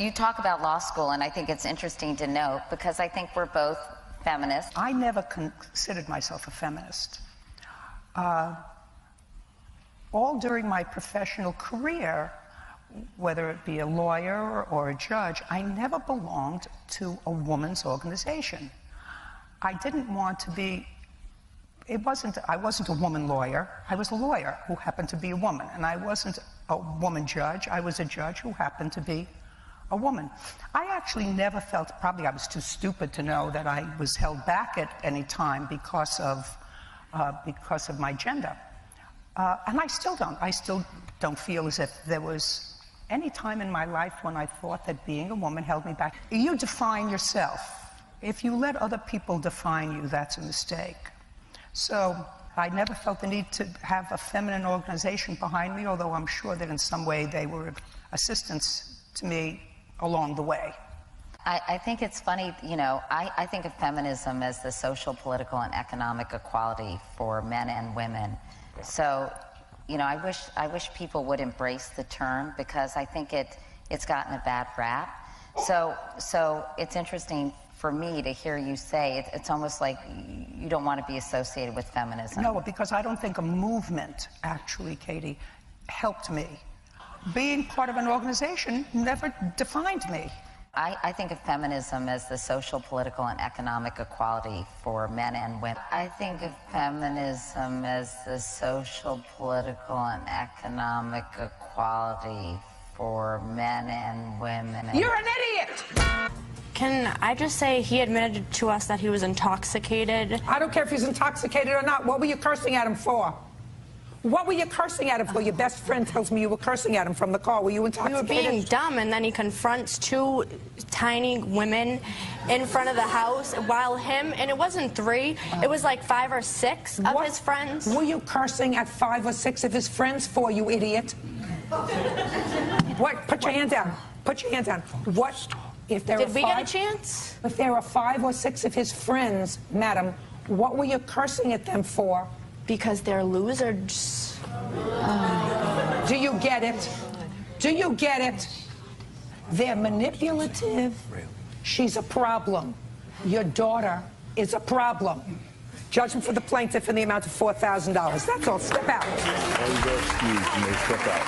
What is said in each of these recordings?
you talk about law school, and I think it's interesting to note, because I think we're both feminists. I never considered myself a feminist. All during my professional career, whether it be a lawyer or a judge, I never belonged to a woman's organization. I didn't want to be, I wasn't a woman lawyer. I was a lawyer who happened to be a woman. And I wasn't a woman judge. I was a judge who happened to be a woman. I actually never felt, probably I was too stupid to know that I was held back at any time because of my gender. And I still don't feel as if there was any time in my life when I thought that being a woman held me back. You define yourself. If you let other people define you, that's a mistake. So I never felt the need to have a feminine organization behind me, although I'm sure that in some way they were assistants to me along the way. I think it's funny, you know, I think of feminism as the social, political, and economic equality for men and women. So, you know, I wish people would embrace the term, because I think it's gotten a bad rap. So it's interesting for me to hear you say it's almost like you don't want to be associated with feminism. No, because I don't think a movement, actually, Katie, helped me. Being part of an organization never defined me. I think of feminism as the social, political, and economic equality for men and women. I think of feminism as the social, political, and economic equality for men and women. You're an idiot! Can I just say he admitted to us that he was intoxicated? I don't care if he's intoxicated or not. What were you cursing at him for? What were you cursing at him for? Your best friend tells me you were cursing at him from the car. Were you intoxicated? We were being dumb, and then he confronts two tiny women in front of the house, while him, and it wasn't three, it was like 5 or 6 of his friends. Were you cursing at 5 or 6 of his friends for, you idiot? What? Put your hand down. Put your hand down. What? If there Did we get a chance? If there are 5 or 6 of his friends, madam, what were you cursing at them for? Because they're losers. Do you get it? Do you get it? They're manipulative. She's a problem. Your daughter is a problem. Judgment for the plaintiff in the amount of $4,000. That's all. Step out. All you go excuse and they step out.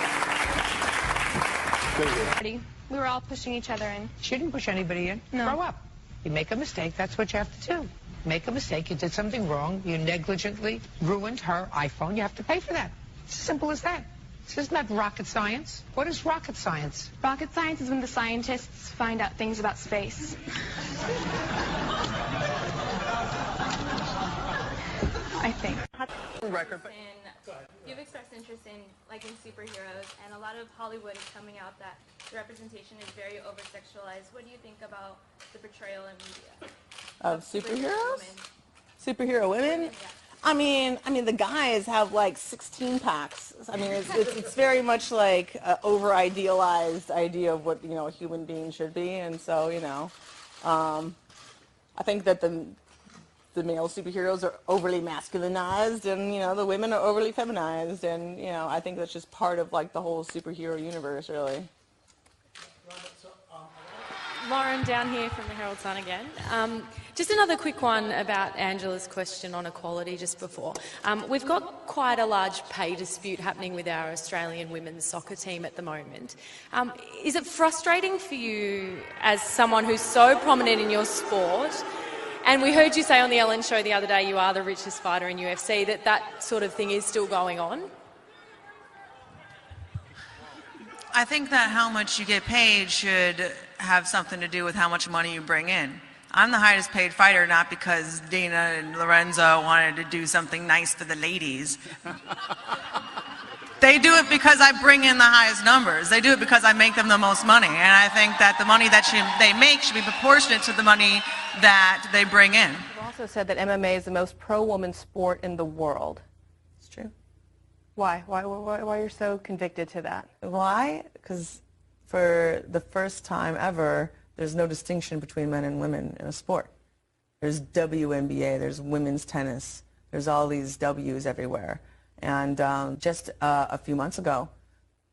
We were all pushing each other in. She didn't push anybody in. No. Grow up. You make a mistake, that's what you have to do. Make a mistake, you did something wrong, you negligently ruined her iPhone, you have to pay for that. It's as simple as that. This is not rocket science. What is rocket science? Rocket science is when the scientists find out things about space. I think. You've expressed interest in liking superheroes, and a lot of Hollywood is coming out that the representation is very over-sexualized. What do you think about the portrayal in media of superheroes? Superhero women? Yeah. I mean, the guys have like 16 packs. I mean, it's very much like an over-idealized idea of what, you know, a human being should be, and so, you know, I think that the male superheroes are overly masculinized, and, you know, the women are overly feminized, and, you know, I think that's just part of, like, the whole superhero universe, really. Lauren down here from the Herald Sun again. Just another quick one about Angela's question on equality just before. We've got quite a large pay dispute happening with our Australian women's soccer team at the moment. Is it frustrating for you as someone who's so prominent in your sport? And we heard you say on the Ellen show the other day you are the richest fighter in UFC, that sort of thing is still going on? I think that how much you get paid should have something to do with how much money you bring in. I'm the highest paid fighter not because Dana and Lorenzo wanted to do something nice for the ladies. They do it because I bring in the highest numbers. They do it because I make them the most money. And I think that the money that they make should be proportionate to the money that they bring in. You've also said that MMA is the most pro-woman sport in the world. It's true. Why? Why you're so convicted to that? Why? Because for the first time ever, there's no distinction between men and women in a sport. There's WNBA, there's women's tennis, there's all these W's everywhere. And just a few months ago,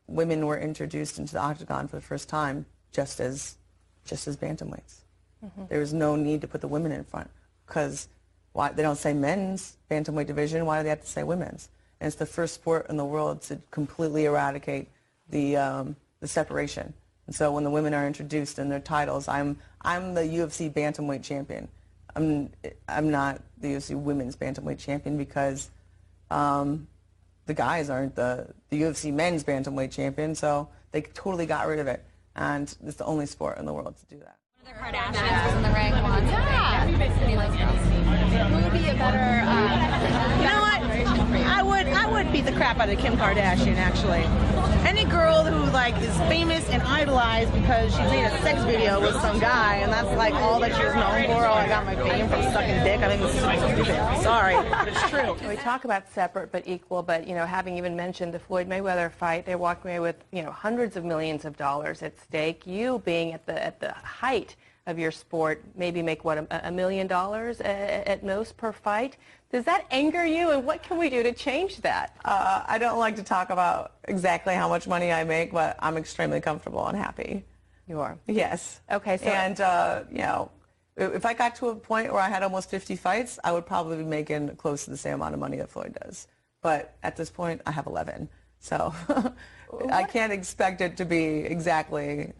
women were introduced into the octagon for the first time just as bantamweights. There's no need to put the women in front, because why they don't say men's bantamweight division? Why do they have to say women's? And it's the first sport in the world to completely eradicate the separation. And so when the women are introduced in their titles, I'm the UFC bantamweight champion. I'm not the UFC women's bantamweight champion, because the guys aren't the UFC men's bantamweight champion, so they totally got rid of it. And it's the only sport in the world to do that. The Kardashians was in the ring once. Yeah. Who would be a better? You know what? I would beat the crap out of Kim Kardashian, actually. Any girl who like is famous and idolized because she made a sex video with some guy, and that's like all that she's known for. Oh, I got my fame from sucking dick. I think it's stupid. Sorry, but it's true. We talk about separate but equal, but having even mentioned the Floyd Mayweather fight, they walked away with hundreds of millions of dollars at stake. You being at the height of your sport, maybe make what, $1 million at most per fight. Does that anger you, and what can we do to change that? I don't like to talk about exactly how much money I make, but I'm extremely comfortable and happy. You are? Yes. Okay. So, and if I got to a point where I had almost 50 fights, I would probably be making close to the same amount of money that Floyd does. But at this point, I have 11. So I can't expect it to be exactly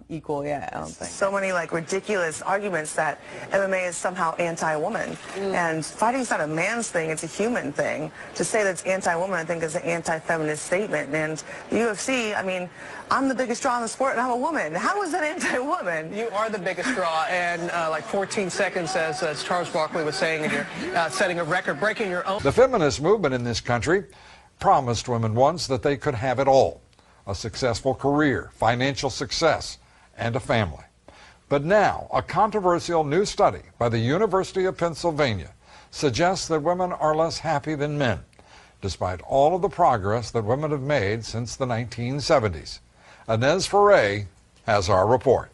equal yet, I don't think. So many ridiculous arguments that MMA is somehow anti-woman. And fighting's not a man's thing, it's a human thing. To say that it's anti-woman, I think, is an anti-feminist statement. And the UFC, I mean, I'm the biggest draw in the sport and I'm a woman. How is that anti-woman? You are the biggest draw, and 14 seconds, as Charles Barkley was saying, and you're setting a record, breaking your own. The feminist movement in this country promised women once that they could have it all: a successful career, financial success, and a family. But now, a controversial new study by the University of Pennsylvania suggests that women are less happy than men, despite all of the progress that women have made since the 1970s. Inez Ferre has our report.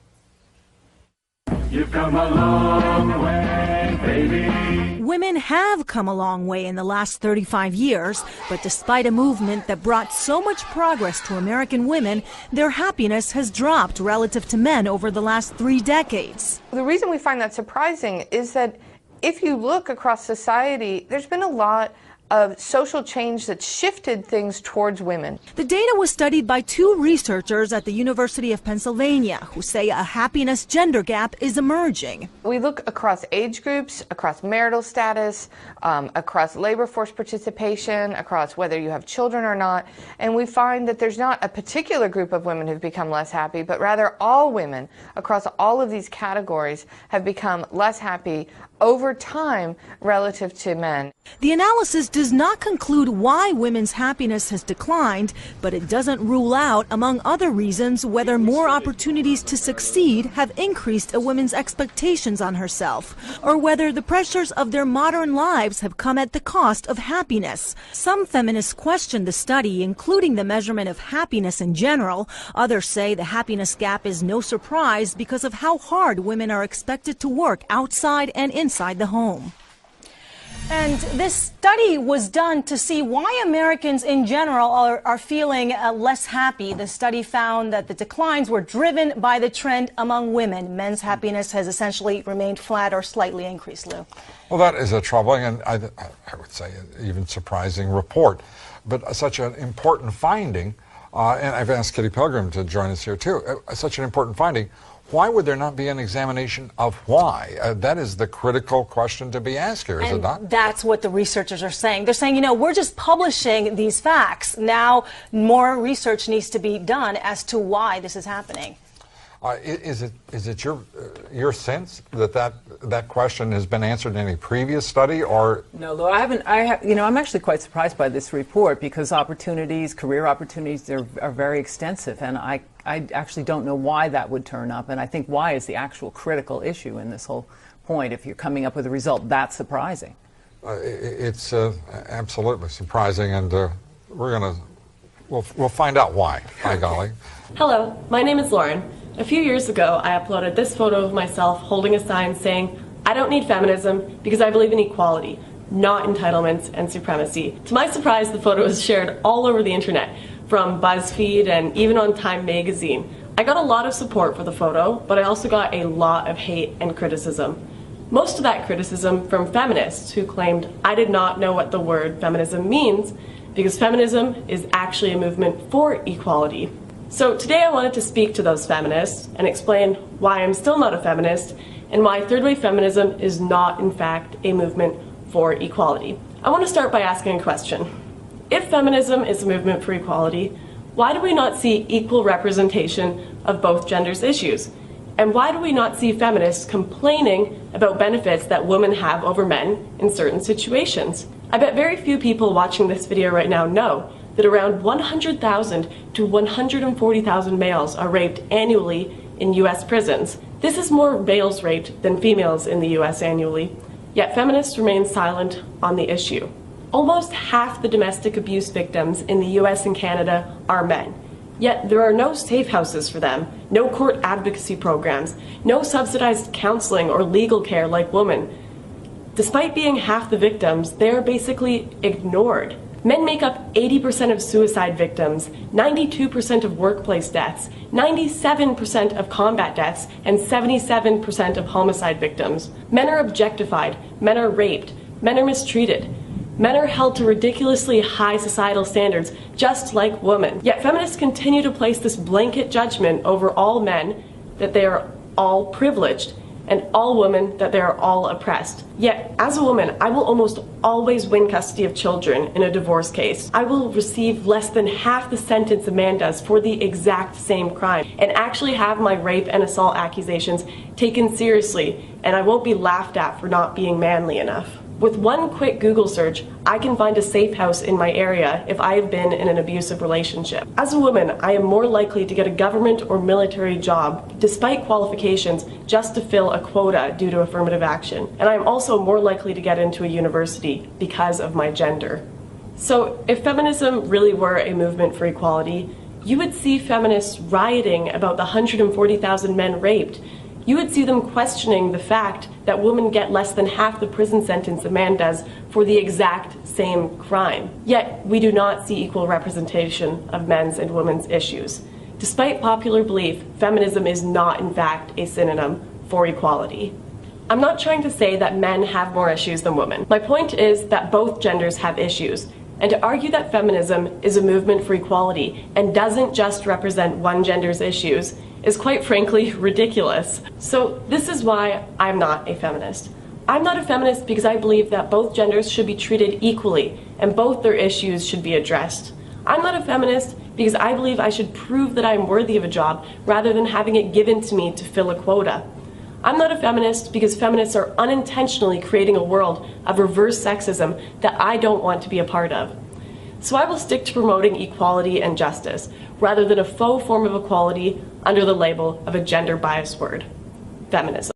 You've come a long way, baby. Women have come a long way in the last 35 years, but despite a movement that brought so much progress to American women, their happiness has dropped relative to men over the last 3 decades. The reason we find that surprising is that if you look across society, there's been a lot of social change that shifted things towards women. The data was studied by 2 researchers at the University of Pennsylvania who say a happiness gender gap is emerging. We look across age groups, across marital status, across labor force participation, across whether you have children or not, and we find that there's not a particular group of women who've become less happy, but rather all women across all of these categories have become less happy over time relative to men. The analysis does not conclude why women's happiness has declined, but it doesn't rule out, among other reasons, whether more opportunities to succeed have increased a woman's expectations on herself, or whether the pressures of their modern lives have come at the cost of happiness. Some feminists question the study, including the measurement of happiness in general. Others say the happiness gap is no surprise because of how hard women are expected to work outside and inside the home. And this study was done to see why Americans in general are feeling less happy. The study found that the declines were driven by the trend among women. Men's happiness has essentially remained flat or slightly increased, Lou. Well, that is a troubling and I would say even surprising report, but such an important finding, and I've asked Kitty Pilgrim to join us here too, such an important finding. Why would there not be an examination of why? That is the critical question to be asked here, is it not? That's what the researchers are saying. They're saying, we're just publishing these facts. Now more research needs to be done as to why this is happening. Is it your sense that question has been answered in any previous study, or? No, Lou, I haven't. I'm actually quite surprised by this report because career opportunities are very extensive, and I actually don't know why that would turn up, and I think why is the actual critical issue in this whole point. If you're coming up with a result that's surprising, it's absolutely surprising, and we'll find out why. By golly. Hello, my name is Lauren. A few years ago, I uploaded this photo of myself holding a sign saying, "I don't need feminism because I believe in equality, not entitlements and supremacy." To my surprise, the photo was shared all over the internet, from BuzzFeed and even on Time magazine. I got a lot of support for the photo, but I also got a lot of hate and criticism. Most of that criticism from feminists who claimed I did not know what the word feminism means, because feminism is actually a movement for equality. So today I wanted to speak to those feminists and explain why I'm still not a feminist and why third wave feminism is not in fact a movement for equality. I want to start by asking a question. If feminism is a movement for equality, why do we not see equal representation of both genders' issues? And why do we not see feminists complaining about benefits that women have over men in certain situations? I bet very few people watching this video right now know that around 100,000 to 140,000 males are raped annually in US prisons. This is more males raped than females in the US annually, yet feminists remain silent on the issue. Almost half the domestic abuse victims in the US and Canada are men, yet there are no safe houses for them, no court advocacy programs, no subsidized counseling or legal care like women. Despite being half the victims, they are basically ignored. Men make up 80% of suicide victims, 92% of workplace deaths, 97% of combat deaths, and 77% of homicide victims. Men are objectified, men are raped, men are mistreated. Men are held to ridiculously high societal standards, just like women. Yet feminists continue to place this blanket judgment over all men that they are all privileged, and all women that they are all oppressed. Yet, as a woman, I will almost always win custody of children in a divorce case. I will receive less than half the sentence a man does for the exact same crime, and actually have my rape and assault accusations taken seriously, and I won't be laughed at for not being manly enough. With one quick Google search, I can find a safe house in my area if I have been in an abusive relationship. As a woman, I am more likely to get a government or military job, despite qualifications, just to fill a quota due to affirmative action. And I am also more likely to get into a university because of my gender. So if feminism really were a movement for equality, you would see feminists rioting about the 140,000 men raped. You would see them questioning the fact that women get less than half the prison sentence a man does for the exact same crime. Yet, we do not see equal representation of men's and women's issues. Despite popular belief, feminism is not, in fact, a synonym for equality. I'm not trying to say that men have more issues than women. My point is that both genders have issues, and to argue that feminism is a movement for equality and doesn't just represent one gender's issues is quite frankly ridiculous. So this is why I'm not a feminist. I'm not a feminist because I believe that both genders should be treated equally and both their issues should be addressed. I'm not a feminist because I believe I should prove that I'm worthy of a job rather than having it given to me to fill a quota. I'm not a feminist because feminists are unintentionally creating a world of reverse sexism that I don't want to be a part of. So I will stick to promoting equality and justice, rather than a faux form of equality under the label of a gender-biased word, feminism.